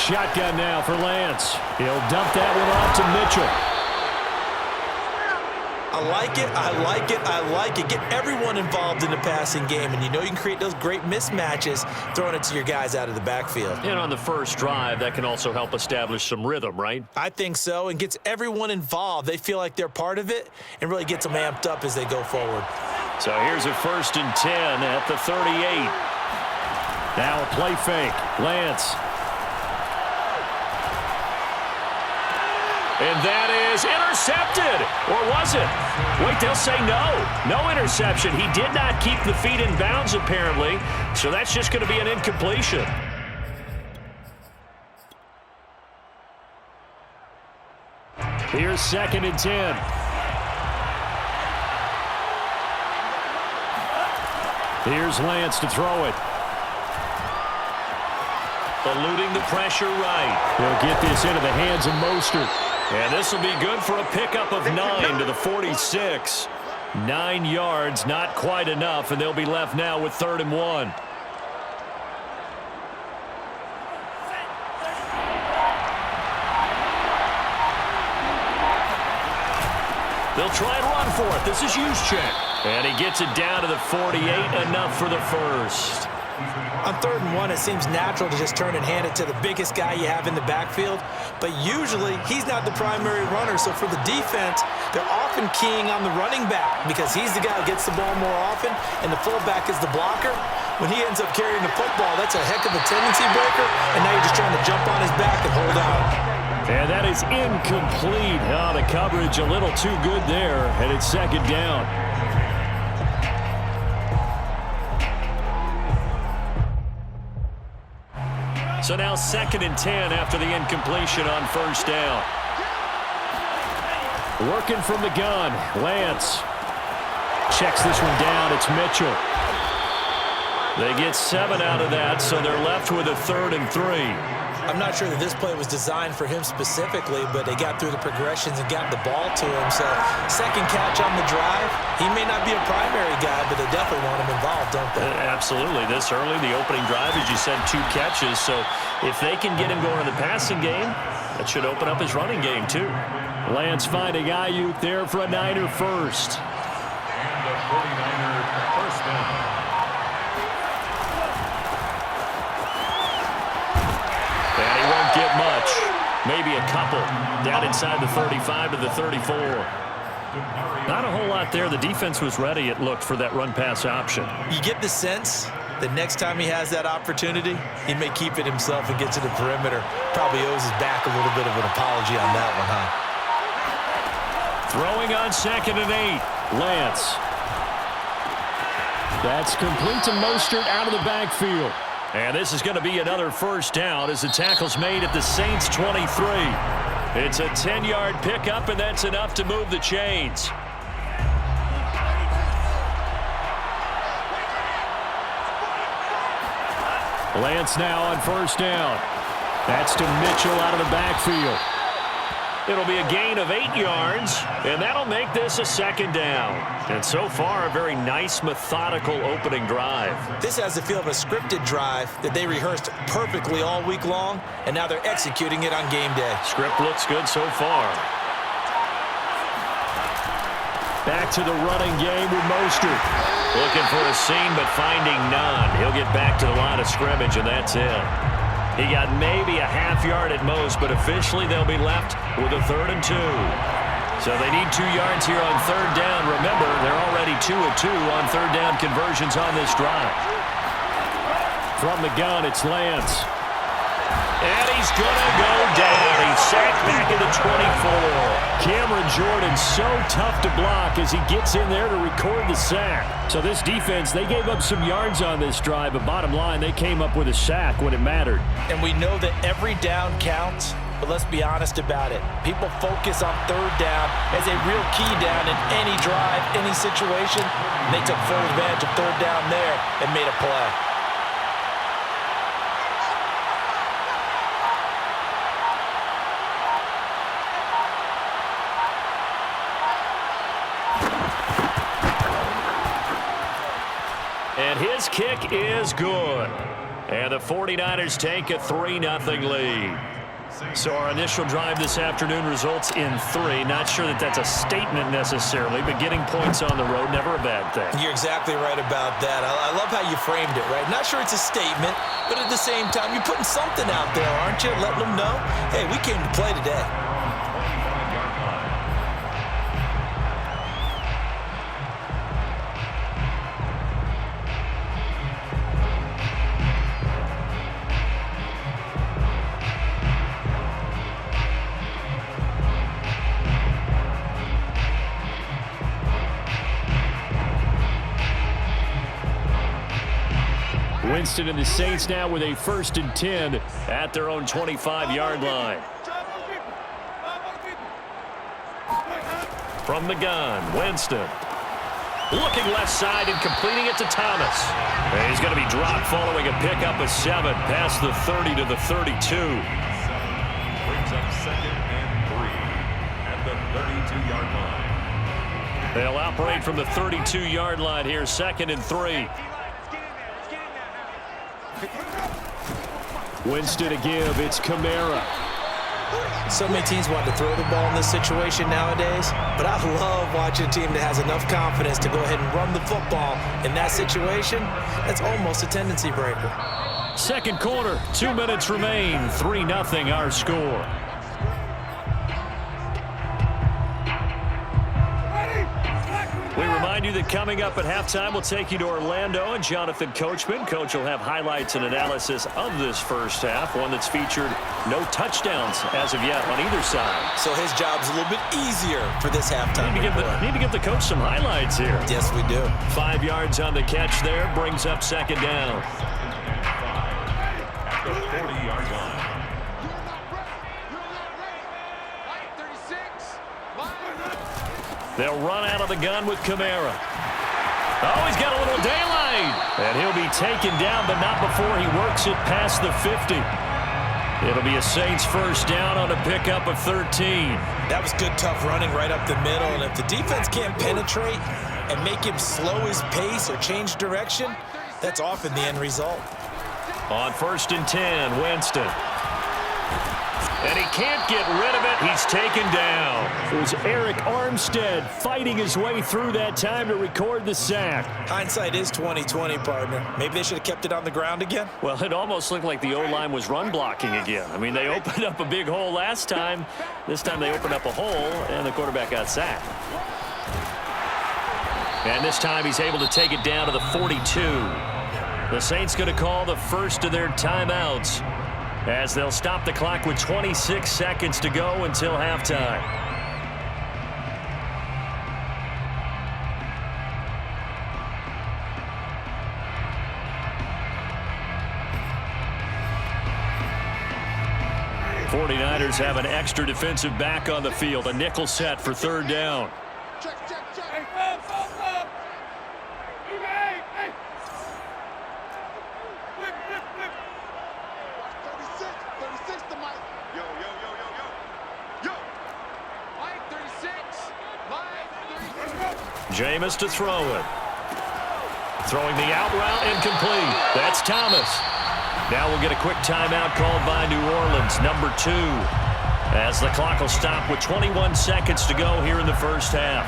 shotgun now for Lance. He'll dump that one off to Mitchell. I like it, I like it, I like it. Get everyone involved in the passing game, and you know you can create those great mismatches throwing it to your guys out of the backfield. And on the first drive, that can also help establish some rhythm, right? I think so, and gets everyone involved. They feel like they're part of it and really gets them amped up as they go forward. So here's a 1st and 10 at the 38. Now a play fake. Lance. And that is intercepted. Or was it? Wait, they'll say no. No interception. He did not keep the feet in bounds, apparently. So that's just going to be an incompletion. Here's 2nd and 10. Here's Lance to throw it. Eluding the pressure right. He'll get this into the hands of Mostert. And this will be good for a pickup of 9 to the 46. 9 yards, not quite enough, and they'll be left now with 3rd and 1. They'll try and run for it. This is Juszczyk. And he gets it down to the 48, enough for the first. On 3rd and 1, it seems natural to just turn and hand it to the biggest guy you have in the backfield. But usually, he's not the primary runner. So for the defense, they're often keying on the running back because he's the guy who gets the ball more often, and the fullback is the blocker. When he ends up carrying the football, that's a heck of a tendency breaker, and now you're just trying to jump on his back and hold on. And that is incomplete. Oh, the coverage a little too good there, and it's 2nd down. So now 2nd and 10 after the incompletion on 1st down. Working from the gun, Lance checks this one down. It's Mitchell. They get 7 out of that, so they're left with a 3rd and 3. I'm not sure that this play was designed for him specifically, but they got through the progressions and got the ball to him. So 2nd catch on the drive. He may not be a primary guy, but they definitely want him involved, don't they? Absolutely. This early, the opening drive, as you said, 2 catches. So if they can get him going in the passing game, that should open up his running game too. Lance finding Ayuk there for a Niner first. And a 49er first down. And he won't get much. Maybe a couple. Down inside the 35 to the 34. Not a whole lot there. The defense was ready, it looked, for that run-pass option. You get the sense that next time he has that opportunity, he may keep it himself and get to the perimeter. Probably owes his back a little bit of an apology on that one, huh? Throwing on 2nd and 8. Lance. That's complete to Mostert out of the backfield. And this is going to be another 1st down as the tackle's made at the Saints' 23. It's a 10-yard pickup, and that's enough to move the chains. Lance now on 1st down. That's to Mitchell out of the backfield. It'll be a gain of 8 yards, and that'll make this a 2nd down. And so far, a very nice, methodical opening drive. This has the feel of a scripted drive that they rehearsed perfectly all week long, and now they're executing it on game day. Script looks good so far. Back to the running game with Mostert. Looking for a seam, but finding none. He'll get back to the line of scrimmage, and that's it. He got maybe a half yard at most, but officially they'll be left with a 3rd and 2. So they need 2 yards here on 3rd down. Remember, they're already 2 of 2 on 3rd down conversions on this drive. From the gun, it's Lance. And he's going to go down. He's sacked back at the 24. Cameron Jordan so tough to block as he gets in there to record the sack. So this defense, they gave up some yards on this drive, but bottom line, they came up with a sack when it mattered. And we know that every down counts, but let's be honest about it. People focus on 3rd down as a real key down in any drive, any situation. And they took full advantage of 3rd down there and made a play. And his kick is good. And the 49ers take a 3-0 lead. So our initial drive this afternoon results in 3. Not sure that that's a statement necessarily, but getting points on the road, never a bad thing. You're exactly right about that. I love how you framed it, right? Not sure it's a statement, but at the same time, you're putting something out there, aren't you? Letting them know, hey, we came to play today. Winston and the Saints now with a 1st and 10 at their own 25-yard line. From the gun, Winston. Looking left side and completing it to Thomas. And he's going to be dropped following a pickup of 7 past the 30 to the 32. Brings up 2nd and 3 at the 32-yard line. They'll operate from the 32-yard line here, 2nd and 3. Winston to give. It's Kamara. So many teams want to throw the ball in this situation nowadays, but I love watching a team that has enough confidence to go ahead and run the football in that situation. That's almost a tendency breaker. Second quarter, 2 minutes remain. 3-0 our score. We remind you that coming up at halftime, we'll take you to Orlando and Jonathan Coachman. Coach will have highlights and analysis of this first half, one that's featured no touchdowns as of yet on either side. So his job's a little bit easier for this halftime. Need to give the coach some highlights here. Yes, we do. 5 yards on the catch there, brings up 2nd down. At the 40-yard line. They'll run out of the gun with Kamara. Oh, he's got a little daylight. And he'll be taken down, but not before he works it past the 50. It'll be a Saints 1st down on a pickup of 13. That was good, tough running right up the middle. And if the defense can't penetrate and make him slow his pace or change direction, that's often the end result. On 1st and 10, Winston. And he can't get rid of it. He's taken down. It was Eric Armstead fighting his way through that time to record the sack. Hindsight is 20/20, partner. Maybe they should have kept it on the ground again. Well, it almost looked like the O-line was run blocking again. I mean, they opened up a big hole last time. This time they opened up a hole, and the quarterback got sacked. And this time he's able to take it down to the 42. The Saints going to call the first of their timeouts, as they'll stop the clock with 26 seconds to go until halftime. The 49ers have an extra defensive back on the field, a nickel set for 3rd down. JAMEIS to throw it. Throwing the out route incomplete. That's Thomas. Now we'll get a quick timeout called by New Orleans, number 2, as the clock will stop with 21 seconds to go here in the first half.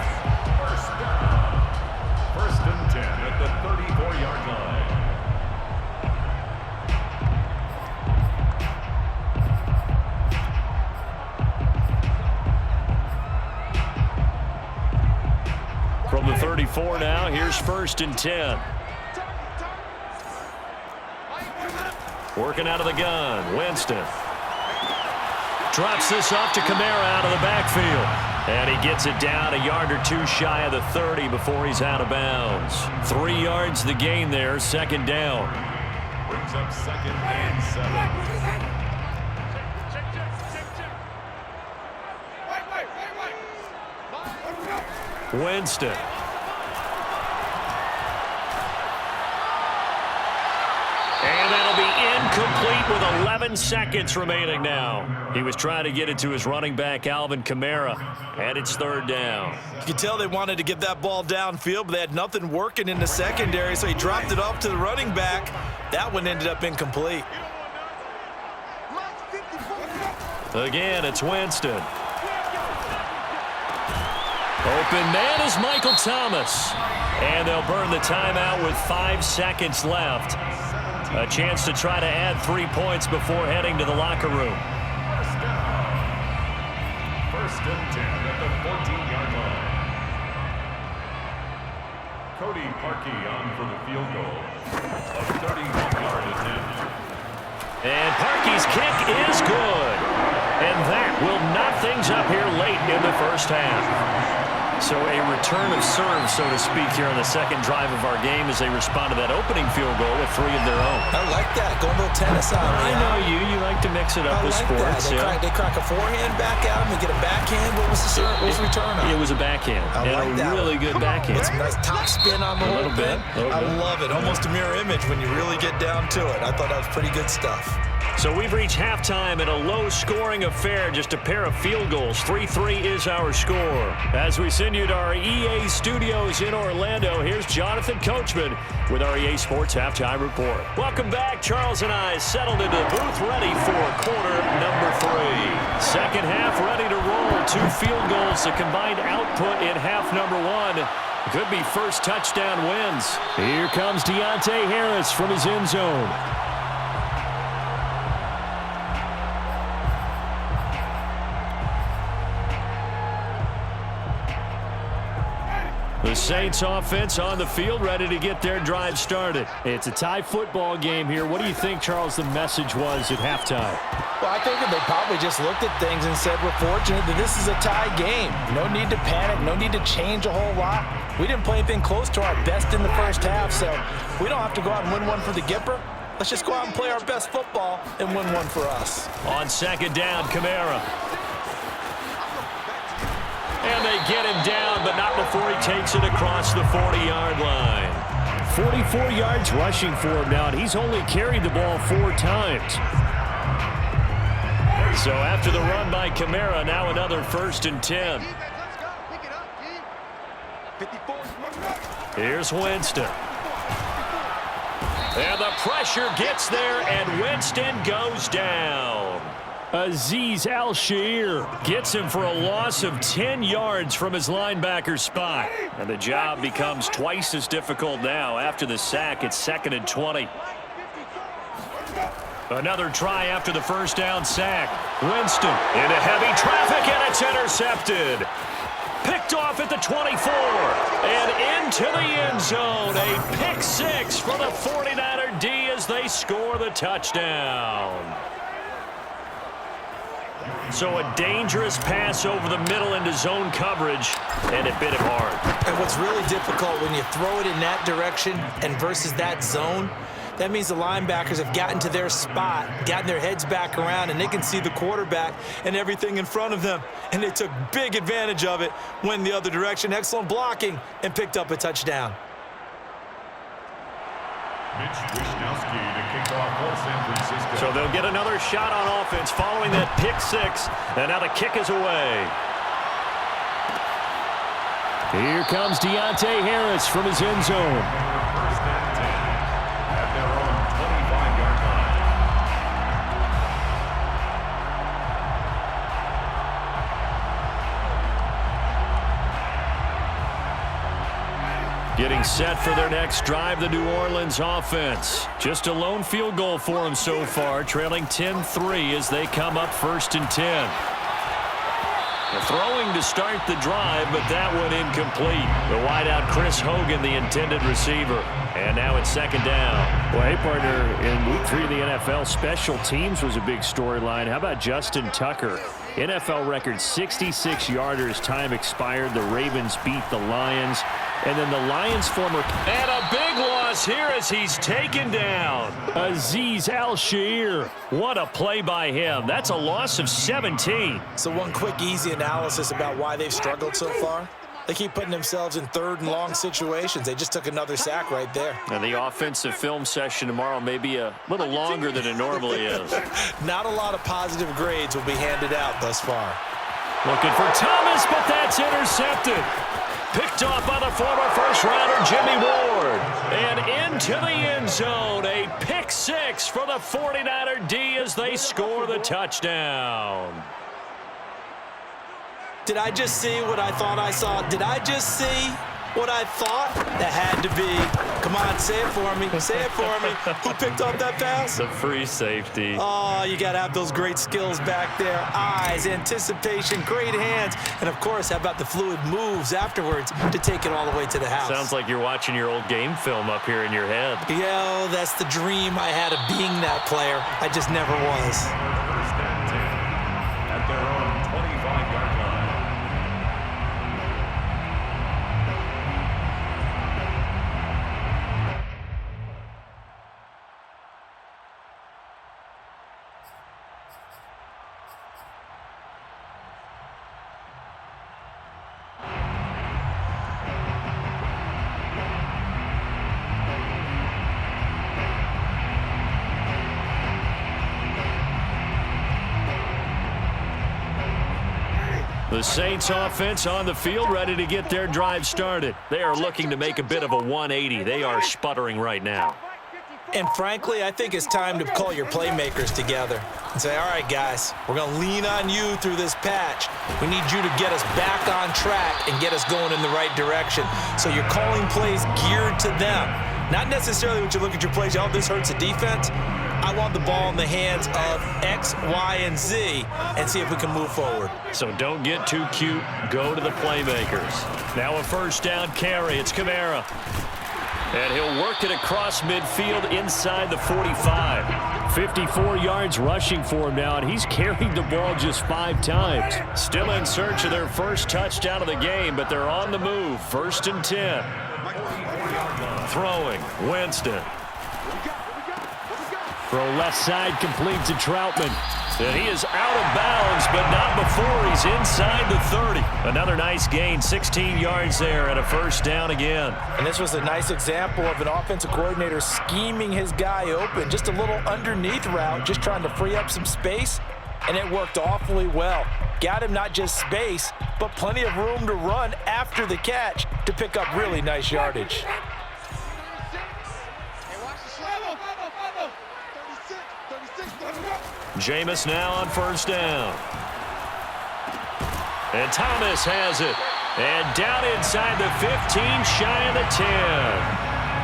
1st and 10 at the 34-yard line. From the 34 now, here's 1st and 10. Working out of the gun, Winston. Drops this off to Kamara out of the backfield. And he gets it down a yard or 2 shy of the 30 before he's out of bounds. 3 yards the gain there, 2nd down. Brings up 2nd and 7. Winston. And that'll be incomplete with 11 seconds remaining now. He was trying to get it to his running back, Alvin Kamara, and it's third down. You could tell they wanted to get that ball downfield, but they had nothing working in the secondary, so he dropped it off to the running back. That one ended up incomplete. Again, it's Winston. Open man is Michael Thomas. And they'll burn the timeout with 5 seconds left. A chance to try to add 3 points before heading to the locker room. First and 10 at the 14-yard line. Cody Parkey on for the field goal. A 31-yard attempt. And Parkey's kick is good. And that will knot things up here late in the first half. So a return of serve, so to speak, here on the second drive of our game as they respond to that opening field goal with 3 of their own. I like that. Going a little tennis on me. I know you. You like to mix it up with sports. They crack a forehand back at him. They get a backhand. What was the return on? It was a backhand. I like that. Really good backhand. With some nice top spin on the whole thing. I love it. Almost a mirror image when you really get down to it. I thought that was pretty good stuff. So we've reached halftime in a low-scoring affair, just a pair of field goals. 3-3 is our score. As we send you to our EA studios in Orlando, here's Jonathan Coachman with our EA Sports Halftime Report. Welcome back. Charles and I settled into the booth ready for quarter number 3. Second half ready to roll. 2 field goals, the combined output in half number 1. Could be first touchdown wins. Here comes Deontay Harris from his end zone. The Saints offense on the field, ready to get their drive started. It's a tie football game here. What do you think, Charles, the message was at halftime? Well, I think that they probably just looked at things and said, we're fortunate that this is a tie game. No need to panic, no need to change a whole lot. We didn't play anything close to our best in the first half, so we don't have to go out and win one for the Gipper. Let's just go out and play our best football and win one for us. On second down, Kamara. And they get him down, but not before he takes it across the 40-yard line. 44 yards rushing for him now, and he's only carried the ball 4 times. So after the run by Kamara, now another 1st and 10. Here's Winston. And the pressure gets there, and Winston goes down. Azeez Al-Shaair gets him for a loss of 10 yards from his linebacker spot. And the job becomes twice as difficult now. After the sack, it's 2nd and 20. Another try after the first down sack. Winston into heavy traffic, and it's intercepted. Picked off at the 24 and into the end zone. A pick 6 for the 49er D as they score the touchdown. So a dangerous pass over the middle into zone coverage, and it bit him hard. And what's really difficult when you throw it in that direction and versus that zone, that means the linebackers have gotten to their spot, gotten their heads back around, and they can see the quarterback and everything in front of them. And they took big advantage of it, went the other direction, excellent blocking, and picked up a touchdown. Mitch Wishnowsky to kick off for San Francisco. So they'll get another shot on offense following that pick 6, and now the kick is away. Here comes Deontay Harris from his end zone. First and 10 at their own 25-yard line. Getting set for their next drive, the New Orleans offense. Just a lone field goal for them so far, trailing 10-3 as they come up 1st and 10. The throwing to start the drive, but that one incomplete. The wideout, Chris Hogan, the intended receiver. And now it's 2nd down. Well, hey, partner, in Week 3 of the NFL, special teams was a big storyline. How about Justin Tucker? NFL record 66-yarders, time expired. The Ravens beat the Lions. And then the Lions former... And a big loss here as he's taken down. Azeez Al-Shaair. What a play by him. That's a loss of 17. So one quick, easy analysis about why they've struggled so far. They keep putting themselves in third and long situations. They just took another sack right there. And the offensive film session tomorrow may be a little longer than it normally is. Not a lot of positive grades will be handed out thus far. Looking for Thomas, but that's intercepted. Picked off by the former first-rounder Jimmy Ward. And into the end zone, a pick six for the 49er D as they score the touchdown. Did I just see what I thought I saw? Did I just see what I thought? That had to be. Come on, say it for me. Say it for me. Who picked up that pass? The free safety. Oh, you got to have those great skills back there. Eyes, anticipation, great hands. And, of course, how about the fluid moves afterwards to take it all the way to the house? Sounds like you're watching your old game film up here in your head. Yo, that's the dream I had of being that player. I just never was. First and 10 at their own 25-yard line. The Saints offense on the field, ready to get their drive started. They are looking to make a bit of a 180. They are sputtering right now. And frankly, I think it's time to call your playmakers together and say, all right, guys, we're going to lean on you through this patch. We need you to get us back on track and get us going in the right direction. So you're calling plays geared to them. Not necessarily when you look at your plays, oh, this hurts the defense. I want the ball in the hands of X, Y, and Z and see if we can move forward. So don't get too cute. Go to the playmakers. Now a first down carry. It's Kamara. And he'll work it across midfield inside the 45. 54 yards rushing for him now, and he's carried the ball just 5 times. Still in search of their first touchdown of the game, but they're on the move. First and 10. Throwing. Winston. Throw left side, complete to Troutman. And he is out of bounds, but not before he's inside the 30. Another nice gain, 16 yards there, and a first down again. And this was a nice example of an offensive coordinator scheming his guy open. Just a little underneath route, just trying to free up some space, and it worked awfully well. Got him not just space, but plenty of room to run after the catch to pick up really nice yardage. JAMEIS now on first down. And Thomas has it. And down inside the 15, shy of the 10.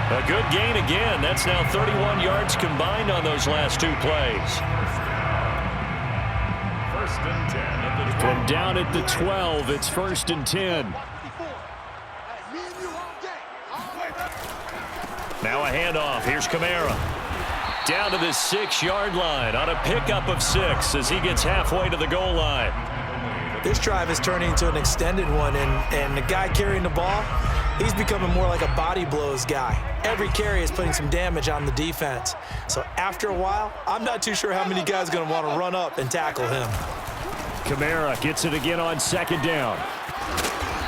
A good gain again. That's now 31 yards combined on those last 2 plays. First and 10 at the 12. From down at the 12, it's first and 10. Now a handoff. Here's Kamara. Down to the 6-yard line on a pickup of 6 as he gets halfway to the goal line. This drive is turning into an extended one, and the guy carrying the ball, he's becoming more like a body blows guy. Every carry is putting some damage on the defense. So after a while, I'm not too sure how many guys are going to want to run up and tackle him. Kamara gets it again on second down.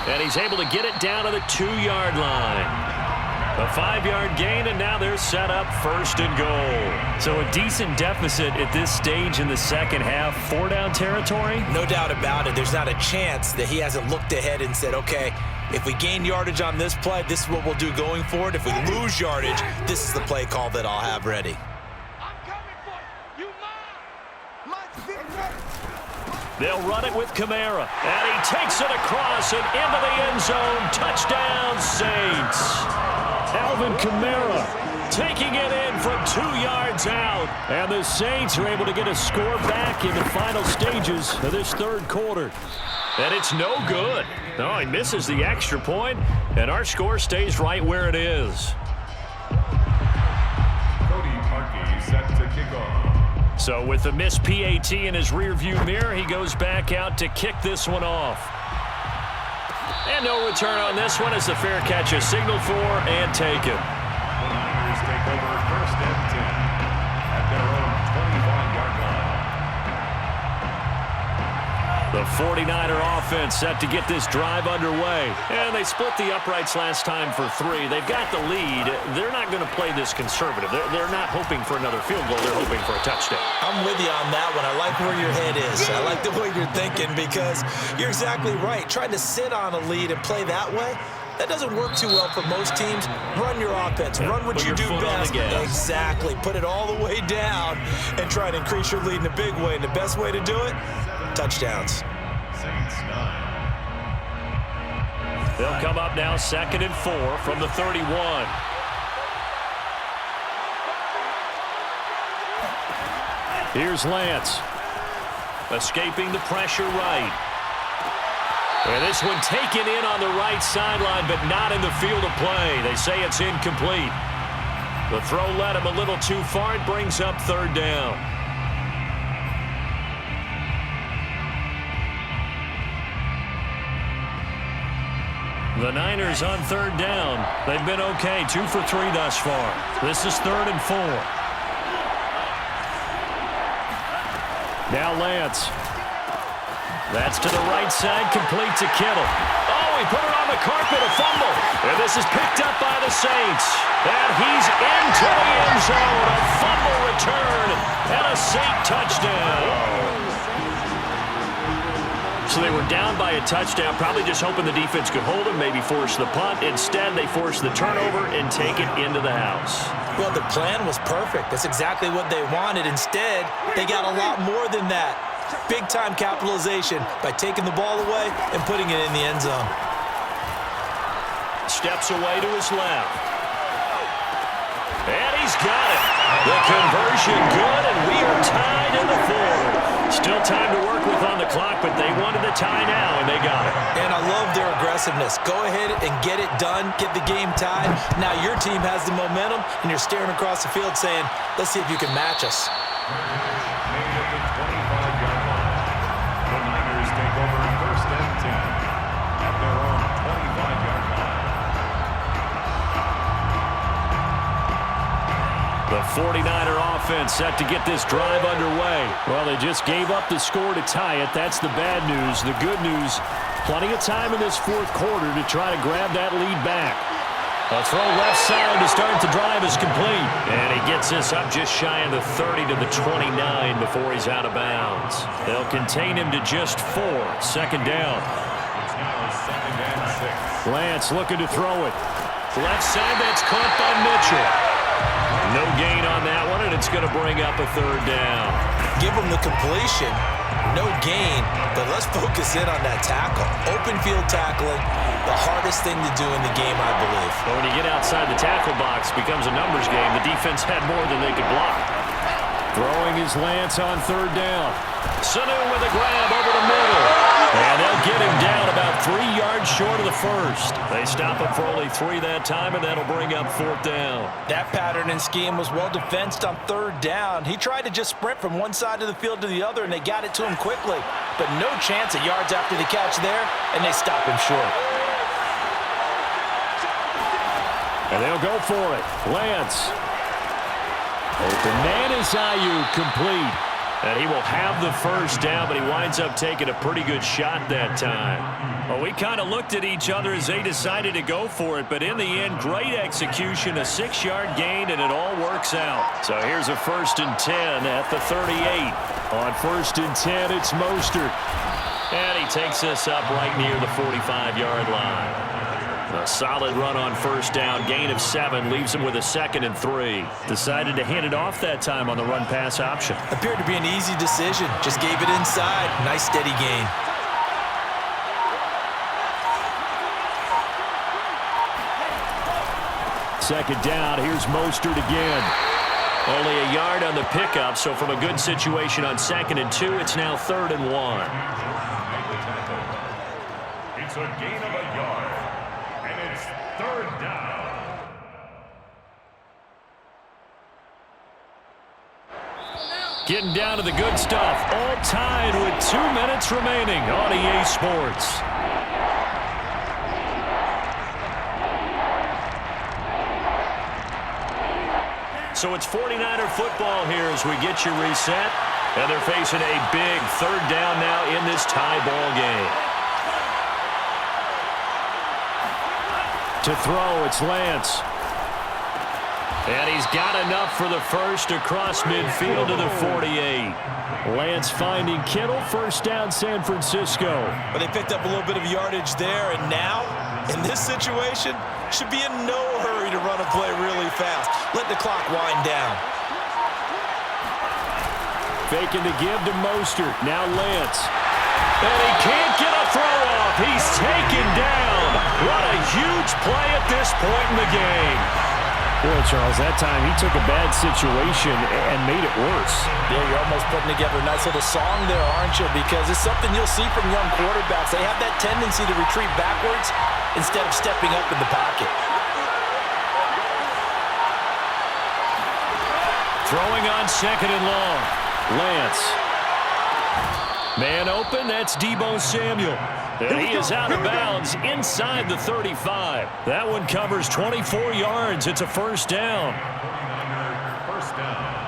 And he's able to get it down to the 2-yard line. A 5-yard gain, and now they're set up first and goal. So a decent deficit at this stage in the second half. 4-down territory? No doubt about it. There's not a chance that he hasn't looked ahead and said, okay, if we gain yardage on this play, this is what we'll do going forward. If we lose yardage, this is the play call that I'll have ready. They'll run it with Kamara. And he takes it across and into the end zone. Touchdown, Saints. Alvin Kamara taking it in from 2 yards out. And the Saints are able to get a score back in the final stages of this third quarter. And it's no good. No, he misses the extra point, and our score stays right where it is. Cody Parkey set to kick off. So with the missed PAT in his rearview mirror, he goes back out to kick this one off. And no return on this one as the fair catch is signaled for and taken. The Niners take over first and 10 at their own 25-yard line. The The 49er offense set to get this drive underway. And they split the uprights last time for 3. They've got the lead. They're not going to play this conservative. They're not hoping for another field goal. They're hoping for a touchdown. I'm with you on that one. I like where your head is. I like the way you're thinking because you're exactly right. Trying to sit on a lead and play that way, that doesn't work too well for most teams. Run your offense. Run what you do best. Exactly. Put it all the way down and try to increase your lead in a big way. And the best way to do it, touchdowns. Saints 9. They'll come up now 2nd and 4 from the 31. Here's Lance. Escaping the pressure right. And this one taken in on the right sideline, but not in the field of play. They say it's incomplete. The throw led him a little too far. It brings up 3rd down. The Niners on 3rd down. They've been okay, 2 for 3 thus far. This is 3rd and 4. Now Lance. That's to the right side, complete to Kittle. Oh, he put it on the carpet, a fumble. And this is picked up by the Saints. And he's into the end zone. A fumble return and a Saint touchdown. So they were down by a touchdown, probably just hoping the defense could hold them, maybe force the punt. Instead, they force the turnover and take it into the house. Well, the plan was perfect. That's exactly what they wanted. Instead, they got a lot more than that. Big-time capitalization by taking the ball away and putting it in the end zone. Steps away to his left. And he's got it. The conversion good, and we are tied in the 4th. Still time to work with on the clock, but they wanted the tie now, and they got it. And I love their aggressiveness. Go ahead and get it done, get the game tied. Now your team has the momentum, and you're staring across the field saying, let's see if you can match us. Made at the 25-yard line. The Niners take over 1st and 10 at their own 25-yard line. The 49er offense set to get this drive underway. Well, they just gave up the score to tie it. That's the bad news. The good news, plenty of time in this 4th quarter to try to grab that lead back. A throw left side to start the drive is complete. And he gets this up just shy of the 30 to the 29 before he's out of bounds. They'll contain him to just 4. 2nd down. It's now 2nd and 6. Lance looking to throw it. Left side, that's caught by Mitchell. No gain on that one, and it's going to bring up a 3rd down. Give them the completion. No gain, but let's focus in on that tackle. Open field tackling, the hardest thing to do in the game, I believe. But when you get outside the tackle box, it becomes a numbers game. The defense had more than they could block. Throwing his Lance on 3rd down. Sanu with a grab over the middle. And they'll get him down about 3 yards short of the 1st. They stop him for only 3 that time, and that'll bring up 4th down. That pattern and scheme was well defensed on 3rd down. He tried to just sprint from one side of the field to the other, and they got it to him quickly. But no chance of yards after the catch there, and they stop him short. And they'll go for it. Lance. Open man is Ayuk, complete. And he will have the 1st down, but he winds up taking a pretty good shot that time. Well, we kind of looked at each other as they decided to go for it, but in the end, great execution, a 6-yard gain, and it all works out. So here's a 1st and 10 at the 38. On 1st and 10, it's Mostert. And he takes this up right near the 45-yard line. A solid run on 1st down, gain of 7, leaves him with a 2nd and 3. Decided to hand it off that time on the run-pass option. Appeared to be an easy decision. Just gave it inside. Nice steady gain. Second down, here's Mostert again. Only a yard on the pickup, so from a good situation on 2nd and 2, it's now 3rd and 1. It's a gain of a yard. And it's 3rd down. Getting down to the good stuff. All tied with 2 minutes remaining on EA Sports. So it's 49er football here as we get you reset. And they're facing a big third down now in this tie ball game. To throw, it's Lance. And he's got enough for the first across midfield to the 48. Lance finding Kittle, first down San Francisco. But they picked up a little bit of yardage there, and now, in this situation, should be in no hurry to run a play really fast. Let the clock wind down. Faking to give to Mostert. Now Lance. And he can't get a throw off. He's taken down. What a huge play at this point in the game. Boy, Charles, that time he took a bad situation and made it worse. Yeah, you're almost putting together a nice little song there, aren't you? Because it's something you'll see from young quarterbacks. They have that tendency to retreat backwards instead of stepping up in the pocket. Throwing on second and long. Lance. Man open, that's Deebo Samuel. And he is out of bounds inside the 35. That one covers 24 yards. It's a first down. First down.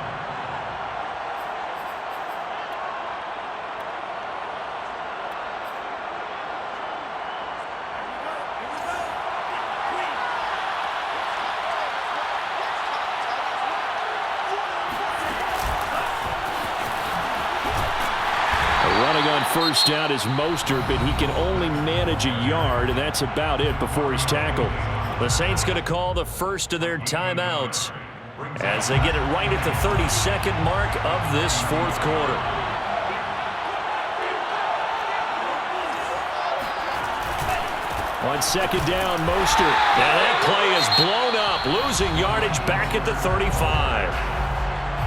Running on first down is Mostert, but he can only manage a yard, and that's about it before he's tackled. The Saints going to call the first of their timeouts as they get it right at the 32nd mark of this fourth quarter. On second down, Mostert. Now that play is blown up, losing yardage back at the 35.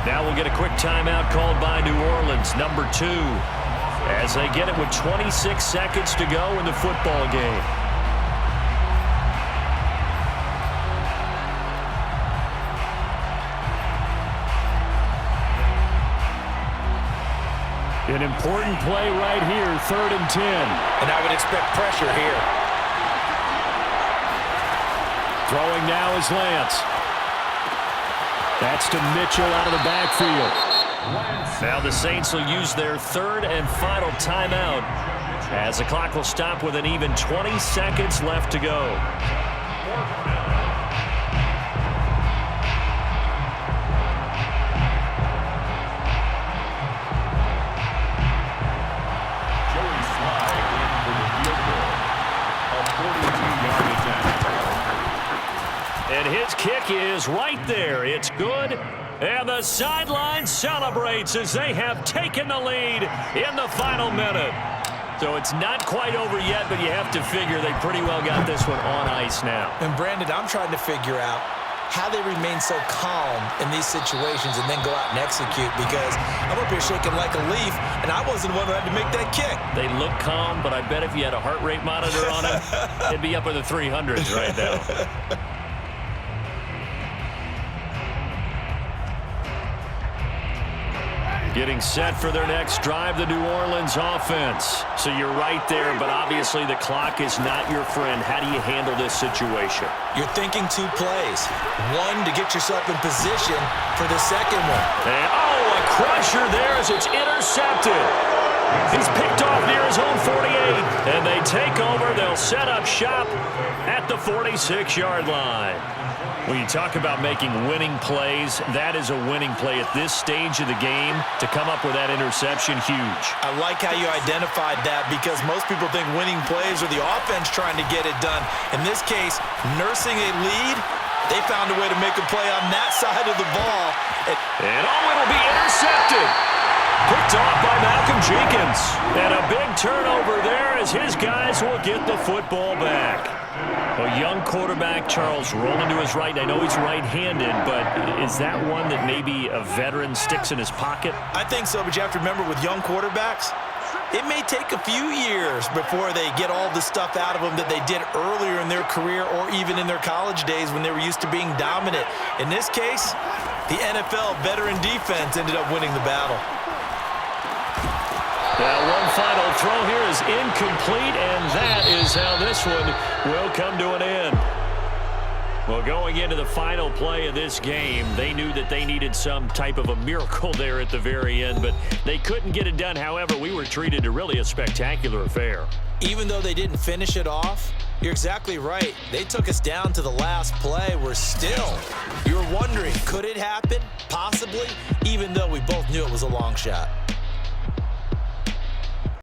Now we'll get a quick timeout called by New Orleans, number 2. As they get it with 26 seconds to go in the football game. An important play right here, 3rd and 10. And I would expect pressure here. Throwing now is Lance. That's to Mitchell out of the backfield. Now the Saints will use their 3rd and final timeout as the clock will stop with an even 20 seconds left to go. Joey Slye in for the field goal. A 42-yard attempt. And his kick is right there. It's good. And the sideline celebrates as they have taken the lead in the final minute. So it's not quite over yet, but you have to figure they pretty well got this one on ice now. And Brandon, I'm trying to figure out how they remain so calm in these situations and then go out and execute, because I'm up here shaking like a leaf, and I wasn't the one who had to make that kick. They look calm, but I bet if you had a heart rate monitor on it, it'd be up in the 300s right now. Getting set for their next drive, the New Orleans offense. So you're right there, but obviously the clock is not your friend. How do you handle this situation? You're thinking 2 plays. One, to get yourself in position for the second one. And, oh, a crusher there as it's intercepted. He's picked off near his own 48. And they take over. They'll set up shop at the 46-yard line. When you talk about making winning plays, that is a winning play at this stage of the game. To come up with that interception, huge. I like how you identified that, because most people think winning plays are the offense trying to get it done. In this case, nursing a lead, they found a way to make a play on that side of the ball. And oh, it'll be intercepted. Picked off by Malcolm Jenkins. And a big turnover there as his guys will get the football back. A young quarterback, Charles, rolling to his right. I know he's right-handed, but is that one that maybe a veteran sticks in his pocket? I think so, but you have to remember, with young quarterbacks, it may take a few years before they get all the stuff out of them that they did earlier in their career or even in their college days when they were used to being dominant. In this case, the NFL veteran defense ended up winning the battle. Now one final throw here is incomplete, and that is how this one will come to an end. Well, going into the final play of this game, they knew that they needed some type of a miracle there at the very end, but they couldn't get it done. However, we were treated to really a spectacular affair. Even though they didn't finish it off, you're exactly right. They took us down to the last play. We're still, you're wondering, could it happen? Possibly, even though we both knew it was a long shot.